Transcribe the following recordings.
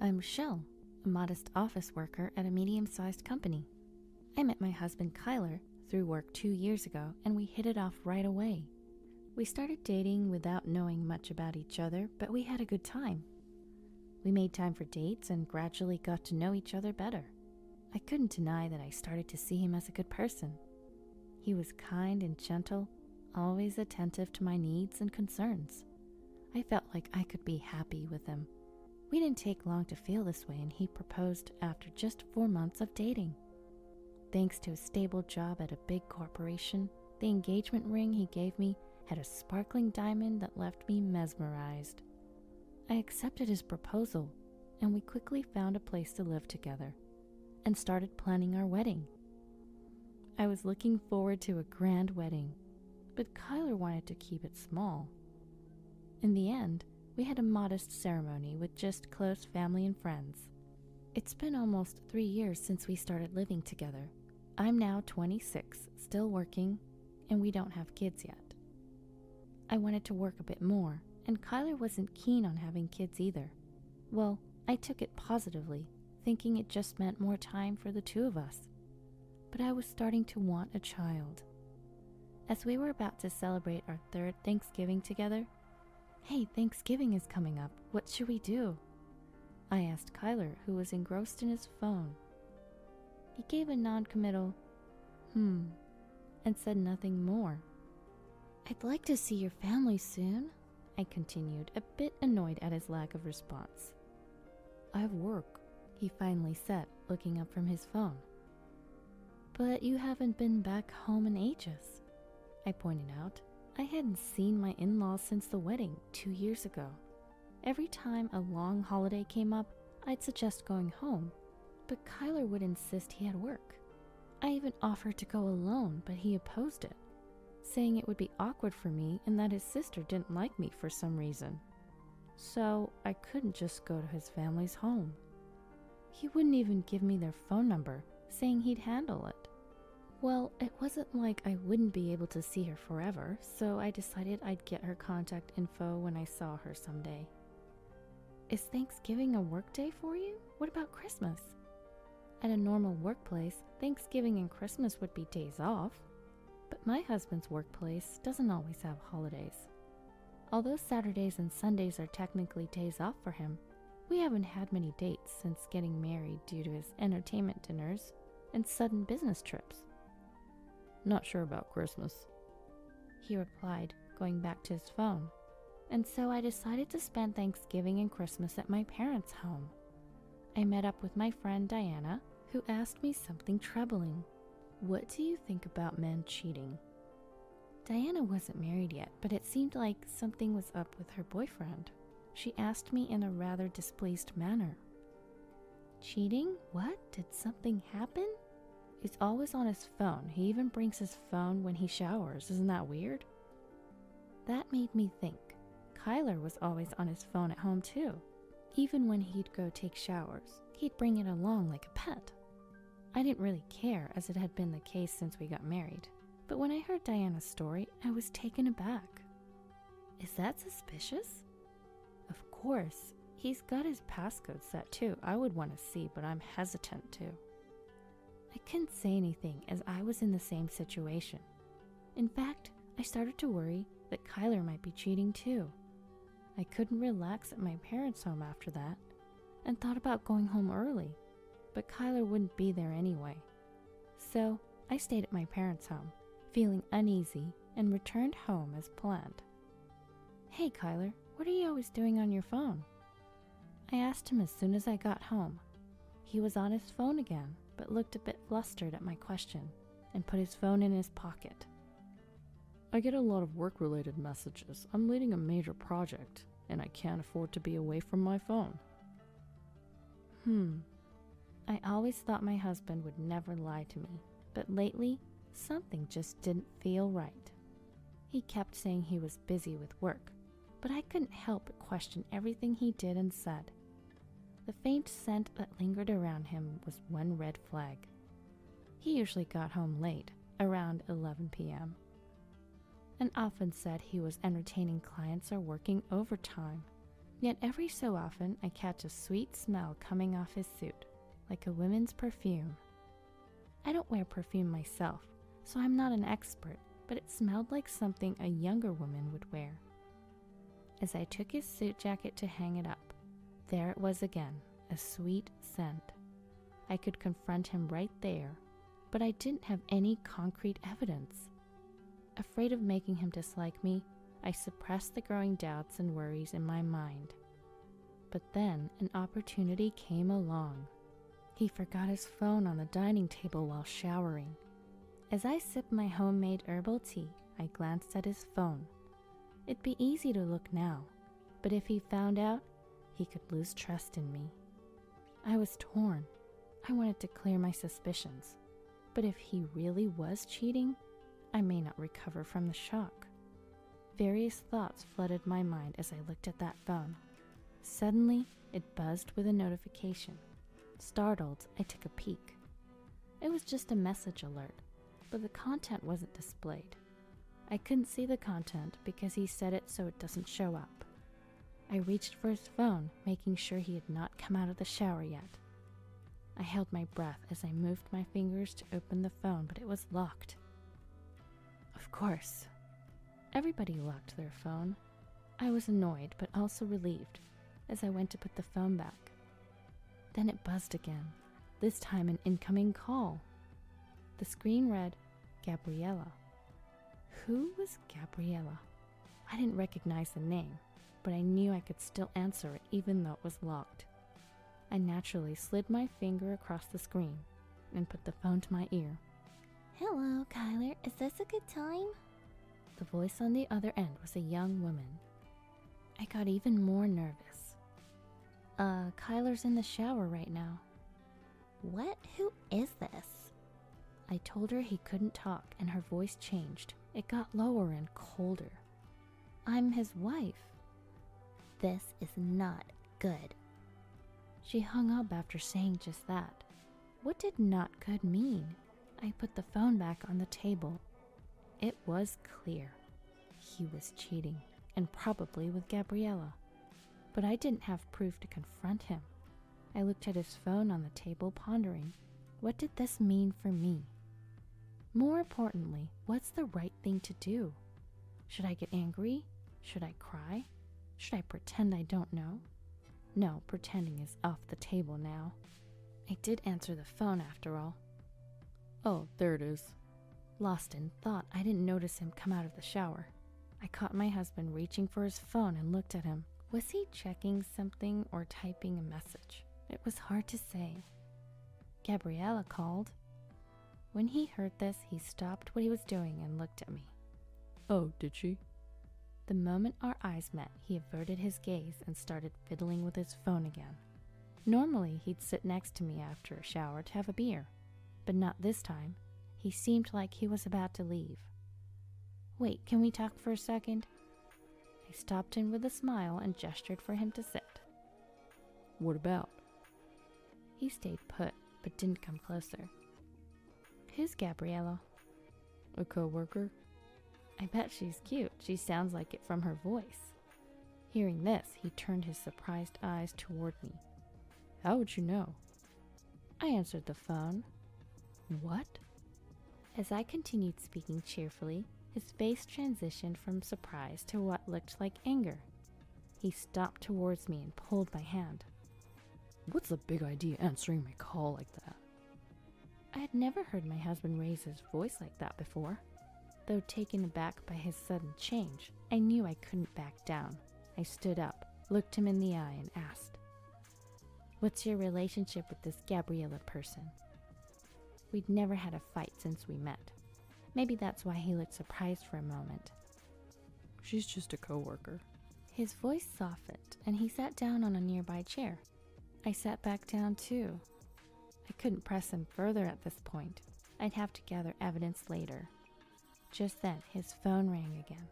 I'm Michelle, a modest office worker at a medium-sized company. I met my husband Kyler through work 2 years ago, and we hit it off right away. We started dating without knowing much about each other, but we had a good time. We made time for dates and gradually got to know each other better. I couldn't deny that I started to see him as a good person. He was kind and gentle, always attentive to my needs and concerns. I felt like I could be happy with him. We didn't take long to feel this way, and he proposed after just 4 months of dating. Thanks to a stable job at a big corporation, the engagement ring he gave me had a sparkling diamond that left me mesmerized. I accepted his proposal, and we quickly found a place to live together and started planning our wedding. I was looking forward to a grand wedding, but Kyler wanted to keep it small. In the end, we had a modest ceremony with just close family and friends. It's been almost 3 years since we started living together. I'm now 26, still working, and we don't have kids yet. I wanted to work a bit more, and Kyler wasn't keen on having kids either. Well, I took it positively, thinking it just meant more time for the two of us. But I was starting to want a child. As we were about to celebrate our 3rd Thanksgiving together, "Hey, Thanksgiving is coming up. What should we do?" I asked Kyler, who was engrossed in his phone. He gave a non-committal, and said nothing more. "I'd like to see your family soon," I continued, a bit annoyed at his lack of response. "I have work," he finally said, looking up from his phone. "But you haven't been back home in ages," I pointed out. I hadn't seen my in-laws since the wedding 2 years ago. Every time a long holiday came up, I'd suggest going home, but Kyler would insist he had work. I even offered to go alone, but he opposed it, saying it would be awkward for me and that his sister didn't like me for some reason. So I couldn't just go to his family's home. He wouldn't even give me their phone number, saying he'd handle it. Well, it wasn't like I wouldn't be able to see her forever, so I decided I'd get her contact info when I saw her someday. "Is Thanksgiving a work day for you? What about Christmas?" At a normal workplace, Thanksgiving and Christmas would be days off, but my husband's workplace doesn't always have holidays. Although Saturdays and Sundays are technically days off for him, we haven't had many dates since getting married due to his entertainment dinners and sudden business trips. "Not sure about Christmas," he replied, going back to his phone. And so I decided to spend Thanksgiving and Christmas at my parents' home. I met up with my friend Diana, who asked me something troubling. "What do you think about men cheating?" Diana wasn't married yet, but it seemed like something was up with her boyfriend. She asked me in a rather displeased manner. "Cheating? What? Did something happen?" "He's always on his phone. He even brings his phone when he showers. Isn't that weird?" That made me think. Kyler was always on his phone at home too. Even when he'd go take showers, he'd bring it along like a pet. I didn't really care, as it had been the case since we got married. But when I heard Diana's story, I was taken aback. "Is that suspicious?" "Of course. He's got his passcode set too. I would want to see, but I'm hesitant to." I couldn't say anything, as I was in the same situation. In fact, I started to worry that Kyler might be cheating too. I couldn't relax at my parents' home after that, and thought about going home early, but Kyler wouldn't be there anyway. So I stayed at my parents' home, feeling uneasy, and returned home as planned. "Hey Kyler, what are you always doing on your phone?" I asked him as soon as I got home. He was on his phone again, but looked a bit flustered at my question, and put his phone in his pocket. "I get a lot of work-related messages. I'm leading a major project, and I can't afford to be away from my phone." I always thought my husband would never lie to me, but lately, something just didn't feel right. He kept saying he was busy with work, but I couldn't help but question everything he did and said. The faint scent that lingered around him was one red flag. He usually got home late, around 11 p.m., and often said he was entertaining clients or working overtime. Yet every so often I catch a sweet smell coming off his suit, like a woman's perfume. I don't wear perfume myself, so I'm not an expert, but it smelled like something a younger woman would wear. As I took his suit jacket to hang it up, there it was again, a sweet scent. I could confront him right there, but I didn't have any concrete evidence. Afraid of making him dislike me, I suppressed the growing doubts and worries in my mind. But then an opportunity came along. He forgot his phone on the dining table while showering. As I sipped my homemade herbal tea, I glanced at his phone. It'd be easy to look now, but if he found out, he could lose trust in me. I was torn. I wanted to clear my suspicions, but if he really was cheating, I may not recover from the shock. Various thoughts flooded my mind as I looked at that phone. Suddenly, it buzzed with a notification. Startled, I took a peek. It was just a message alert, but the content wasn't displayed. I couldn't see the content because he set it so it doesn't show up. I reached for his phone, making sure he had not come out of the shower yet. I held my breath as I moved my fingers to open the phone, but it was locked. Of course. Everybody locked their phone. I was annoyed, but also relieved, as I went to put the phone back. Then it buzzed again, this time an incoming call. The screen read, Gabriella. Who was Gabriella? I didn't recognize the name, but I knew I could still answer it even though it was locked. I naturally slid my finger across the screen and put the phone to my ear. Hello, Kyler. Is this a good time? The voice on the other end was a young woman. I got even more nervous. Kyler's in the shower right now. What? Who is this? I told her he couldn't talk, and her voice changed. It got lower and colder. I'm his wife. This is not good. She hung up after saying just that. What did not good mean? I put the phone back on the table. It was clear. He was cheating, and probably with Gabriella. But I didn't have proof to confront him. I looked at his phone on the table, pondering. What did this mean for me? More importantly, what's the right thing to do? Should I get angry? Should I cry? Should I pretend I don't know? No, pretending is off the table now. I did answer the phone after all. Oh, there it is. Lost in thought, I didn't notice him come out of the shower. I caught my husband reaching for his phone and looked at him. Was he checking something or typing a message? It was hard to say. Gabriella called. When he heard this, he stopped what he was doing and looked at me. Oh, did she? The moment our eyes met, he averted his gaze and started fiddling with his phone again. Normally, he'd sit next to me after a shower to have a beer, but not this time. He seemed like he was about to leave. Wait, can we talk for a second? I stopped him with a smile and gestured for him to sit. What about? He stayed put, but didn't come closer. Who's Gabriella? A coworker. I bet she's cute. She sounds like it from her voice. Hearing this, he turned his surprised eyes toward me. How would you know? I answered the phone. What? As I continued speaking cheerfully, his face transitioned from surprise to what looked like anger. He stopped towards me and pulled my hand. What's the big idea answering my call like that? I had never heard my husband raise his voice like that before. Though taken aback by his sudden change, I knew I couldn't back down. I stood up, looked him in the eye, and asked, What's your relationship with this Gabriella person? We'd never had a fight since we met. Maybe that's why he looked surprised for a moment. She's just a coworker. His voice softened, and he sat down on a nearby chair. I sat back down too. I couldn't press him further at this point. I'd have to gather evidence later. Just then, his phone rang again.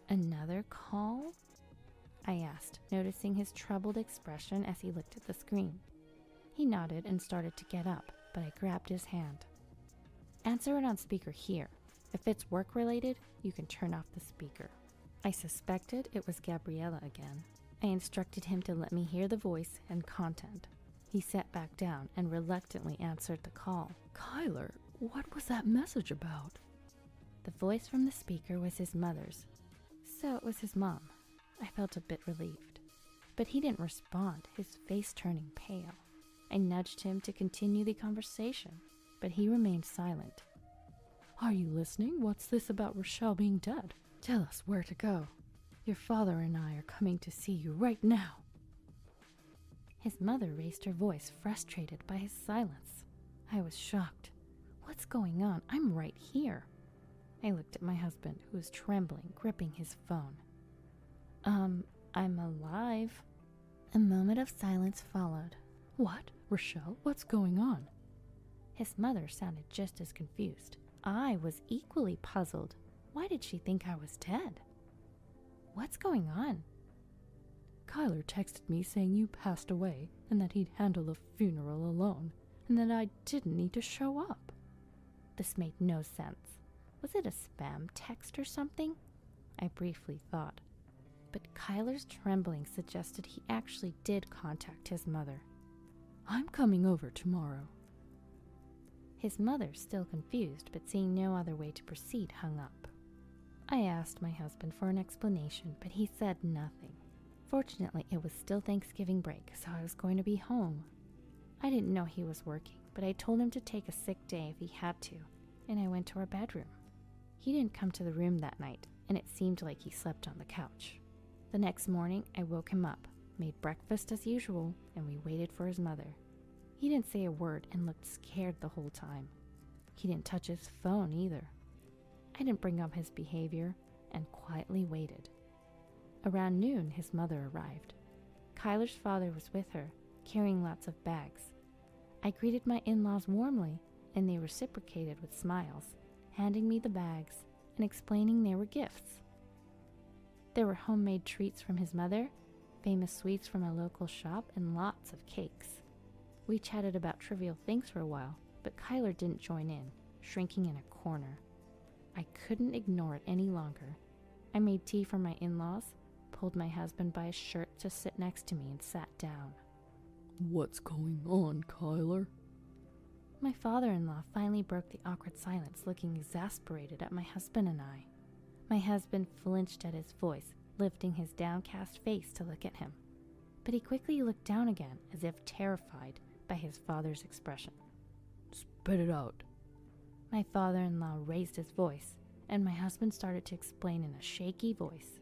Another call? I asked, noticing his troubled expression as he looked at the screen. He nodded and started to get up, but I grabbed his hand. Answer it on speaker here. If it's work-related, you can turn off the speaker. I suspected it was Gabriella again. I instructed him to let me hear the voice and content. He sat back down and reluctantly answered the call. Kyler, what was that message about? The voice from the speaker was his mother's, so it was his mom. I felt a bit relieved. But he didn't respond, his face turning pale. I nudged him to continue the conversation, but he remained silent. Are you listening? What's this about Rochelle being dead? Tell us where to go. Your father and I are coming to see you right now. His mother raised her voice, frustrated by his silence. I was shocked. What's going on? I'm right here. I looked at my husband, who was trembling, gripping his phone. I'm alive. A moment of silence followed. What? Rochelle, what's going on? His mother sounded just as confused. I was equally puzzled. Why did she think I was dead? What's going on? Kyler texted me saying you passed away and that he'd handle the funeral alone and that I didn't need to show up. This made no sense. Was it a spam text or something? I briefly thought. But Kyler's trembling suggested he actually did contact his mother. I'm coming over tomorrow. His mother, still confused but seeing no other way to proceed, hung up. I asked my husband for an explanation, but he said nothing. Fortunately, it was still Thanksgiving break, so I was going to be home. I didn't know he was working, but I told him to take a sick day if he had to, and I went to our bedroom. He didn't come to the room that night, and it seemed like he slept on the couch. The next morning, I woke him up, made breakfast as usual, and we waited for his mother. He didn't say a word and looked scared the whole time. He didn't touch his phone either. I didn't bring up his behavior and quietly waited. Around noon, his mother arrived. Kyler's father was with her, carrying lots of bags. I greeted my in-laws warmly, and they reciprocated with smiles, handing me the bags and explaining they were gifts. There were homemade treats from his mother, famous sweets from a local shop, and lots of cakes. We chatted about trivial things for a while, but Kyler didn't join in, shrinking in a corner. I couldn't ignore it any longer. I made tea for my in-laws, pulled my husband by his shirt to sit next to me, and sat down. What's going on, Kyler? My father-in-law finally broke the awkward silence, looking exasperated at my husband and I. My husband flinched at his voice, lifting his downcast face to look at him. But he quickly looked down again, as if terrified by his father's expression. Spit it out. My father-in-law raised his voice, and my husband started to explain in a shaky voice.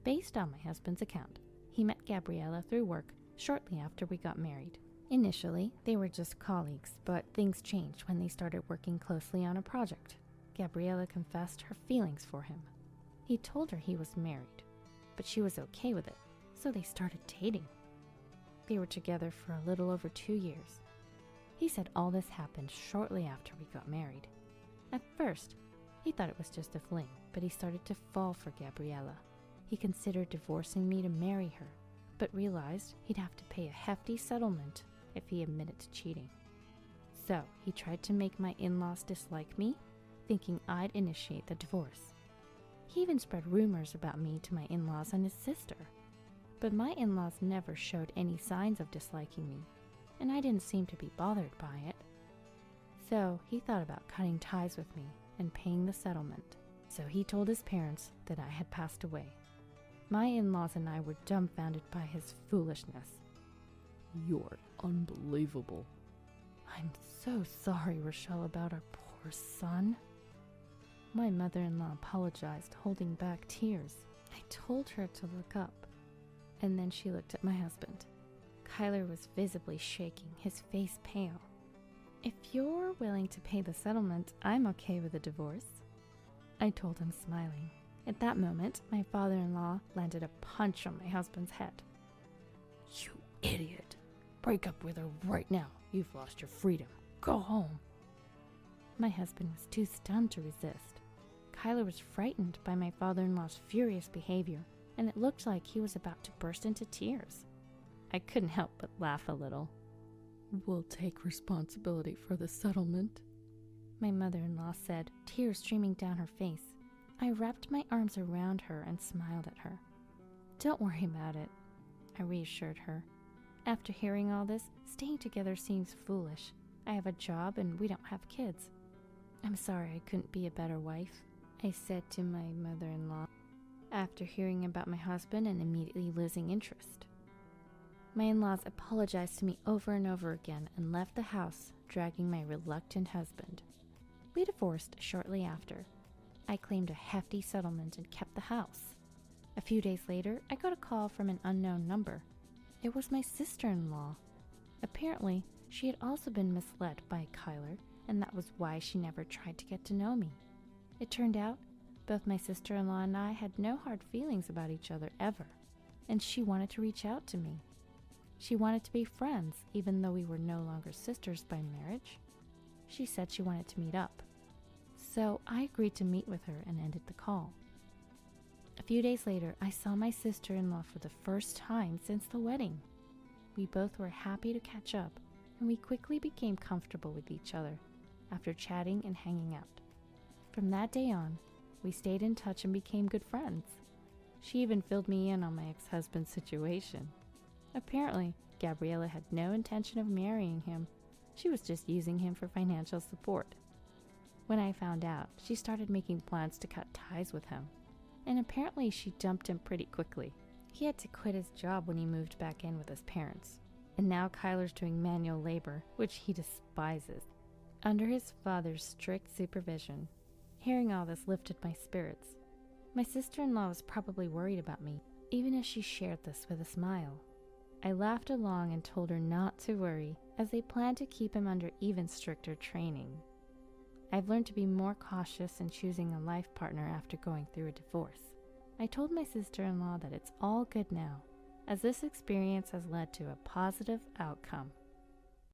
Based on my husband's account, he met Gabriella through work shortly after we got married. Initially, they were just colleagues, but things changed when they started working closely on a project. Gabriella confessed her feelings for him. He told her he was married, but she was okay with it, so they started dating. They were together for a little over 2 years. He said all this happened shortly after we got married. At first, he thought it was just a fling, but he started to fall for Gabriella. He considered divorcing me to marry her, but realized he'd have to pay a hefty settlement if he admitted to cheating. So he tried to make my in-laws dislike me, thinking I'd initiate the divorce. He even spread rumors about me to my in-laws and his sister. But my in-laws never showed any signs of disliking me, and I didn't seem to be bothered by it. So he thought about cutting ties with me and paying the settlement. So he told his parents that I had passed away. My in-laws and I were dumbfounded by his foolishness. You're unbelievable. I'm so sorry, Rochelle, about our poor son. My mother-in-law apologized, holding back tears. I told her to look up, and then she looked at my husband. Kyler was visibly shaking, his face pale. If you're willing to pay the settlement, I'm okay with a divorce, I told him, smiling. At that moment, my father-in-law landed a punch on my husband's head. You idiot. Break up with her right now. You've lost your freedom. Go home. My husband was too stunned to resist. Kyler was frightened by my father-in-law's furious behavior, and it looked like he was about to burst into tears. I couldn't help but laugh a little. We'll take responsibility for the settlement, my mother-in-law said, tears streaming down her face. I wrapped my arms around her and smiled at her. Don't worry about it. I reassured her. After hearing all this, staying together seems foolish. I have a job and we don't have kids. I'm sorry I couldn't be a better wife, I said to my mother-in-law after hearing about my husband and immediately losing interest. My in-laws apologized to me over and over again and left the house, dragging my reluctant husband. We divorced shortly after. I claimed a hefty settlement and kept the house. A few days later, I got a call from an unknown number. It was my sister-in-law. Apparently, she had also been misled by Kyler, and that was why she never tried to get to know me. It turned out, both my sister-in-law and I had no hard feelings about each other ever, and she wanted to reach out to me. She wanted to be friends, even though we were no longer sisters by marriage. She said she wanted to meet up. So I agreed to meet with her and ended the call. A few days later, I saw my sister-in-law for the first time since the wedding. We both were happy to catch up, and we quickly became comfortable with each other after chatting and hanging out. From that day on, we stayed in touch and became good friends. She even filled me in on my ex-husband's situation. Apparently, Gabriella had no intention of marrying him. She was just using him for financial support. When I found out, she started making plans to cut ties with him. And apparently she dumped him pretty quickly. He had to quit his job when he moved back in with his parents. And now Kyler's doing manual labor, which he despises, under his father's strict supervision. Hearing all this lifted my spirits. My sister-in-law was probably worried about me, even as she shared this with a smile. I laughed along and told her not to worry, as they planned to keep him under even stricter training. I've learned to be more cautious in choosing a life partner after going through a divorce. I told my sister-in-law that it's all good now, as this experience has led to a positive outcome.